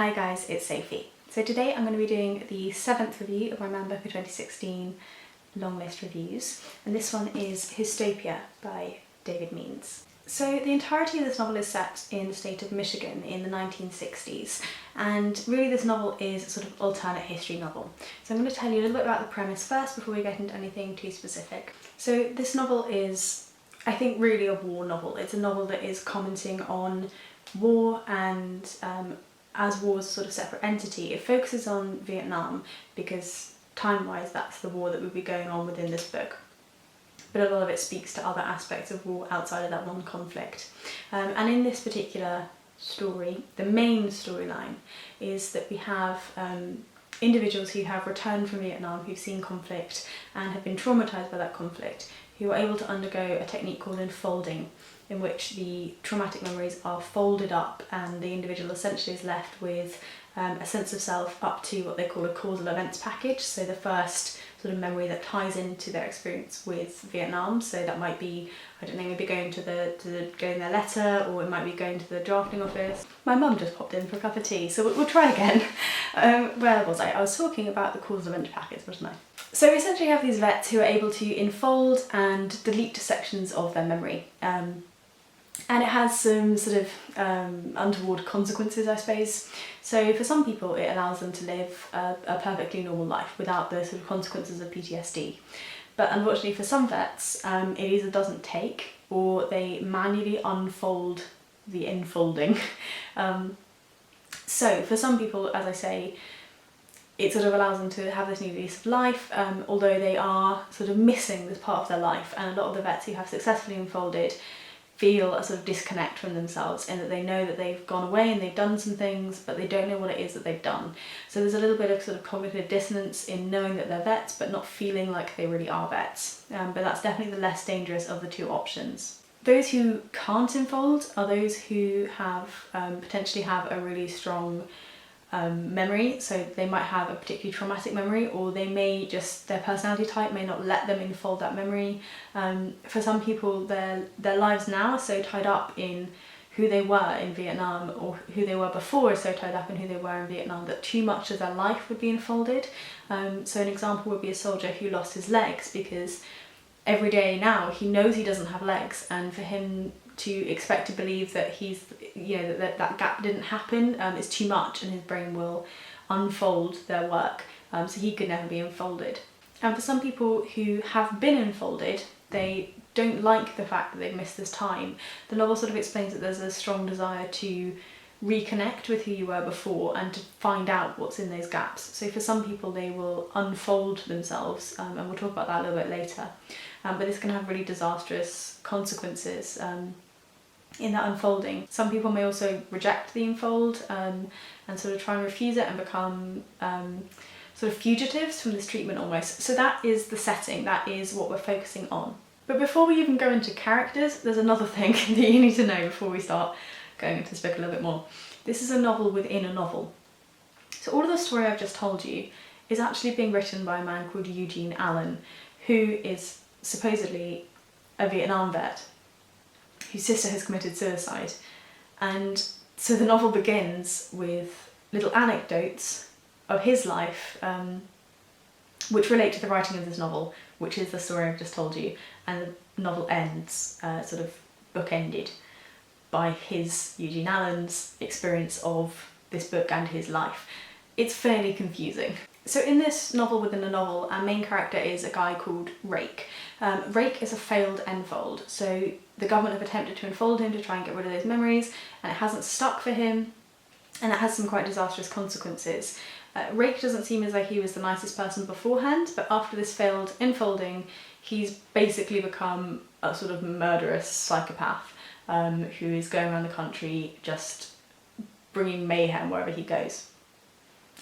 Hi guys, it's Sophie. So today I'm going to be doing the 7th review of my Man Book of 2016 long list reviews, and this one is Hystopia by David Means. So the entirety of this novel is set in the state of Michigan in the 1960s, and really this novel is a sort of alternate history novel. So I'm going to tell you a little bit about the premise first before we get into anything too specific. So this novel is, I think, really a war novel. It's a novel that is commenting on war and as war's sort of separate entity. It focuses on Vietnam because time-wise that's the war that would be going on within this book. But a lot of it speaks to other aspects of war outside of that one conflict. And in this particular story, the main storyline is that we have individuals who have returned from Vietnam, who've seen conflict and have been traumatised by that conflict, who are able to undergo a technique called enfolding, in which the traumatic memories are folded up and the individual essentially is left with a sense of self up to what they call a causal events package. So the first sort of memory that ties into their experience with Vietnam. So that might be, I don't know, maybe going to getting their letter, or it might be going to the drafting office. My mum just popped in for a cup of tea, so we'll try again. Where was I? I was talking about the causal event package, wasn't I? So we essentially have these vets who are able to enfold and delete sections of their memory. And it has some sort of untoward consequences, I suppose. So for some people it allows them to live a perfectly normal life without the sort of consequences of PTSD. But unfortunately for some vets, it either doesn't take, or they manually unfold the enfolding. So for some people, as I say, it sort of allows them to have this new lease of life, although they are sort of missing this part of their life. And a lot of the vets who have successfully enfolded feel a sort of disconnect from themselves, in that they know that they've gone away and they've done some things, but they don't know what it is that they've done. So there's a little bit of sort of cognitive dissonance in knowing that they're vets but not feeling like they really are vets. But that's definitely the less dangerous of the two options. Those who can't enfold are those who have potentially have a really strong memory. So they might have a particularly traumatic memory, or they may just, their personality type may not let them enfold that memory. For some people, their lives now are so tied up in who they were in Vietnam, or who they were before is so tied up in who they were in Vietnam, that too much of their life would be enfolded. So an example would be a soldier who lost his legs, because every day now he knows he doesn't have legs, and for him to expect to believe that he's, you know, that gap didn't happen is too much, and his brain will unfold their work, so he could never be enfolded. And for some people who have been enfolded, they don't like the fact that they've missed this time. The novel sort of explains that there's a strong desire to reconnect with who you were before and to find out what's in those gaps. So for some people they will unfold themselves, and we'll talk about that a little bit later. But this can have really disastrous consequences in that unfolding. Some people may also reject the enfold and sort of try and refuse it and become sort of fugitives from this treatment almost. So that is the setting, that is what we're focusing on. But before we even go into characters, there's another thing that you need to know before we start going into this book a little bit more. This is a novel within a novel. So all of the story I've just told you is actually being written by a man called Eugene Allen, who is supposedly a Vietnam vet whose sister has committed suicide. And so the novel begins with little anecdotes of his life which relate to the writing of this novel, which is the story I've just told you, and the novel ends sort of bookended by Eugene Allen's experience of this book and his life. It's fairly confusing. So in this novel within a novel, our main character is a guy called Rake. Rake is a failed enfold, so the government have attempted to enfold him to try and get rid of those memories, and it hasn't stuck for him, and it has some quite disastrous consequences. Rake doesn't seem as though he was the nicest person beforehand, but after this failed enfolding, he's basically become a sort of murderous psychopath who is going around the country just bringing mayhem wherever he goes.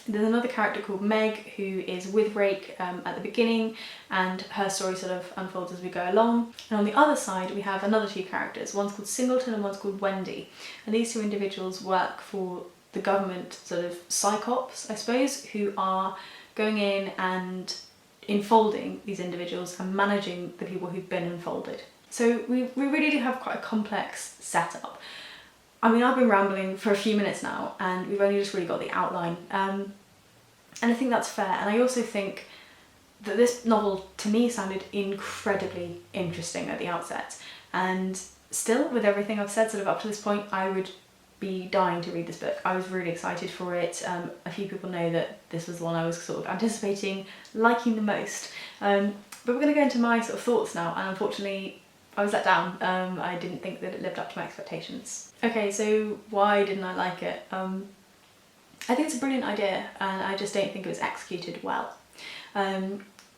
There's another character called Meg who is with Rake at the beginning, and her story sort of unfolds as we go along. And on the other side we have another two characters, one's called Singleton and one's called Wendy, and these two individuals work for the government sort of psychops, I suppose, who are going in and enfolding these individuals and managing the people who've been enfolded. So we really do have quite a complex setup. I mean, I've been rambling for a few minutes now and we've only just really got the outline. And I think that's fair. And I also think that this novel, to me, sounded incredibly interesting at the outset. And still, with everything I've said sort of up to this point, I would be dying to read this book. I was really excited for it. A few people know that this was the one I was sort of anticipating, liking the most. But we're going to go into my sort of thoughts now, and unfortunately I was let down. I didn't think that it lived up to my expectations. Okay, so why didn't I like it? I think it's a brilliant idea, and I just don't think it was executed well.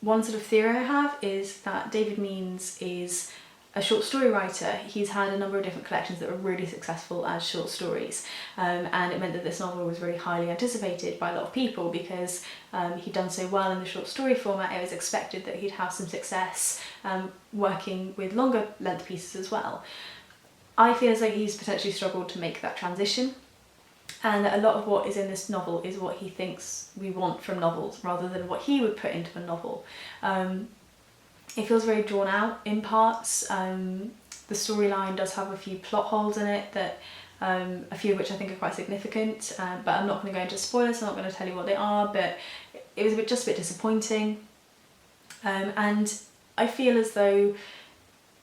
One sort of theory I have is that David Means is a short story writer. He's had a number of different collections that were really successful as short stories, and it meant that this novel was really highly anticipated by a lot of people because he'd done so well in the short story format. It was expected that he'd have some success working with longer length pieces as well. I feel as though he's potentially struggled to make that transition, and that a lot of what is in this novel is what he thinks we want from novels rather than what he would put into a novel. It feels very drawn out in parts. The storyline does have a few plot holes in it, that a few of which I think are quite significant, but I'm not going to go into spoilers, so I'm not going to tell you what they are, but it was just a bit disappointing. And I feel as though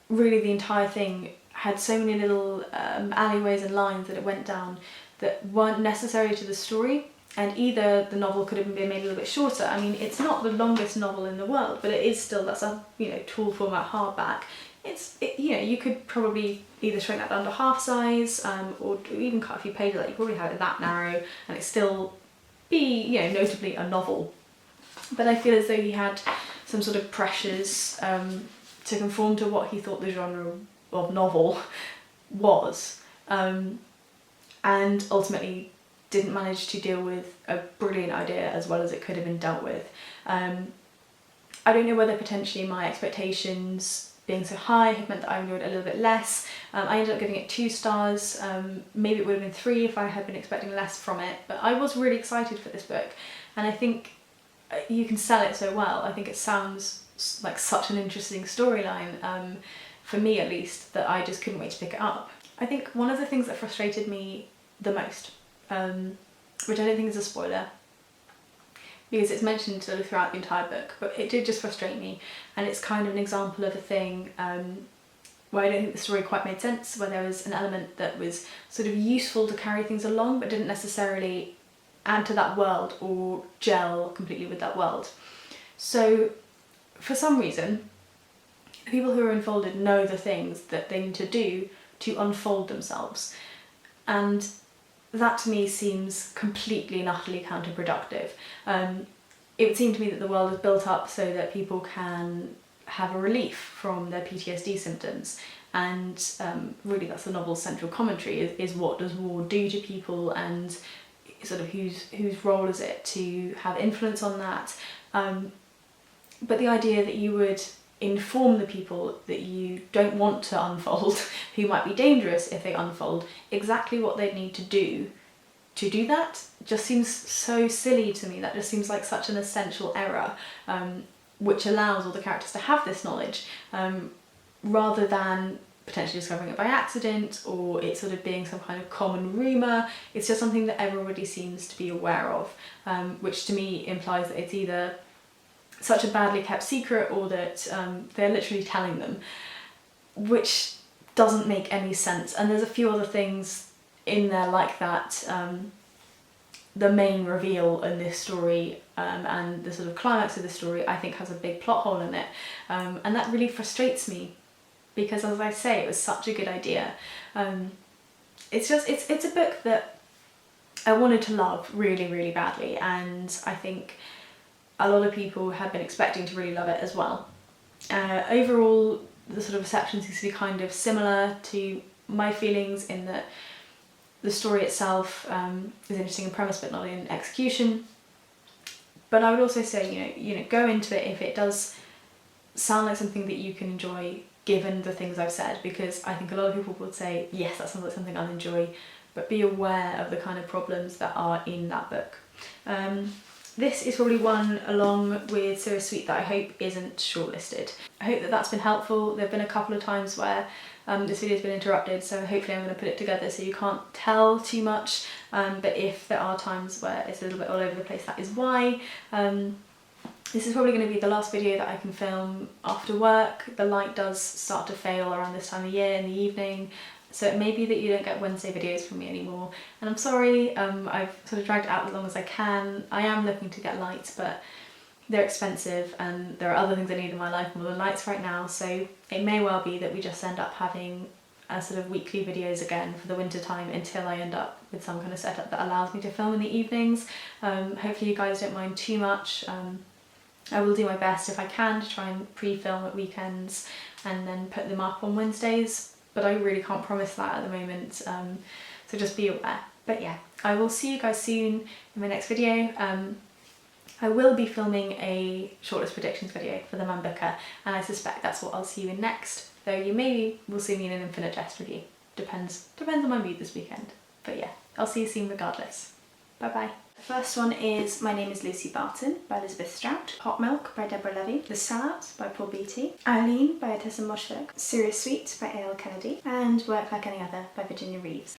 really the entire thing had so many little alleyways and lines that it went down that weren't necessary to the story. And either the novel could have been made a little bit shorter. I mean, it's not the longest novel in the world, but it is still, that's a tall format hardback. You could probably either shrink that down to half size, or even cut a few pages. Like, you probably have it that narrow, and it still be notably a novel. But I feel as though he had some sort of pressures to conform to what he thought the genre of novel was, and ultimately didn't manage to deal with a brilliant idea as well as it could have been dealt with. I don't know whether potentially my expectations being so high have meant that I enjoyed it a little bit less. I ended up giving it 2 stars. Maybe it would have been 3 if I had been expecting less from it, but I was really excited for this book, and I think you can sell it so well. I think it sounds like such an interesting storyline, for me at least, that I just couldn't wait to pick it up. I think one of the things that frustrated me the most, which I don't think is a spoiler because it's mentioned sort of throughout the entire book, but it did just frustrate me, and it's kind of an example of a thing where I don't think the story quite made sense, where there was an element that was sort of useful to carry things along but didn't necessarily add to that world or gel completely with that world. So for some reason, people who are unfolded know the things that they need to do to unfold themselves, and that to me seems completely and utterly counterproductive. It would seem to me that the world is built up so that people can have a relief from their PTSD symptoms, and really that's the novel's central commentary, is what does war do to people, and sort of whose role is it to have influence on that. But the idea that you would inform the people that you don't want to unfold, who might be dangerous if they unfold, exactly what they need to do that just seems so silly to me. That just seems like such an essential error, which allows all the characters to have this knowledge, rather than potentially discovering it by accident, or it sort of being some kind of common rumour. It's just something that everybody seems to be aware of, which to me implies that it's either such a badly kept secret or that they're literally telling them, which doesn't make any sense. And there's a few other things in there like that. The main reveal in this story and the sort of climax of the story, I think, has a big plot hole in it, and that really frustrates me because, as I say, it was such a good idea. It's a book that I wanted to love really, really badly, and I think a lot of people had been expecting to really love it as well. Overall, the sort of reception seems to be kind of similar to my feelings, in that the story itself is interesting in premise but not in execution. But I would also say, go into it if it does sound like something that you can enjoy, given the things I've said, because I think a lot of people would say, yes, that sounds like something I'll enjoy, but be aware of the kind of problems that are in that book. This is probably one, along with Serious Sweet, that I hope isn't shortlisted. I hope that that's been helpful. There have been a couple of times where This video's been interrupted, so hopefully I'm going to put it together so you can't tell too much, but if there are times where it's a little bit all over the place, that is why. This is probably going to be the last video that I can film after work. The light does start to fail around this time of year in the evening, so it may be that you don't get Wednesday videos from me anymore, and I'm sorry. I've sort of dragged it out as long as I can. I am looking to get lights, but they're expensive and there are other things I need in my life more than lights right now, so it may well be that we just end up having a sort of weekly videos again for the winter time until I end up with some kind of setup that allows me to film in the evenings. Hopefully you guys don't mind too much. I will do my best if I can to try and pre-film at weekends and then put them up on Wednesdays, but I really can't promise that at the moment, so just be aware. But yeah, I will see you guys soon in my next video. I will be filming a shortlist predictions video for the Man Booker, and I suspect that's what I'll see you in next, though you maybe will see me in an Infinite Jest review. Depends on my mood this weekend. But yeah, I'll see you soon regardless. Bye bye. The first one is My Name is Lucy Barton by Elizabeth Strout, Hot Milk by Deborah Levy, The Sellout by Paul Beattie, Eileen by Atessa Moshfegh, Serious Sweet by A.L. Kennedy, and Work Like Any Other by Virginia Reeves.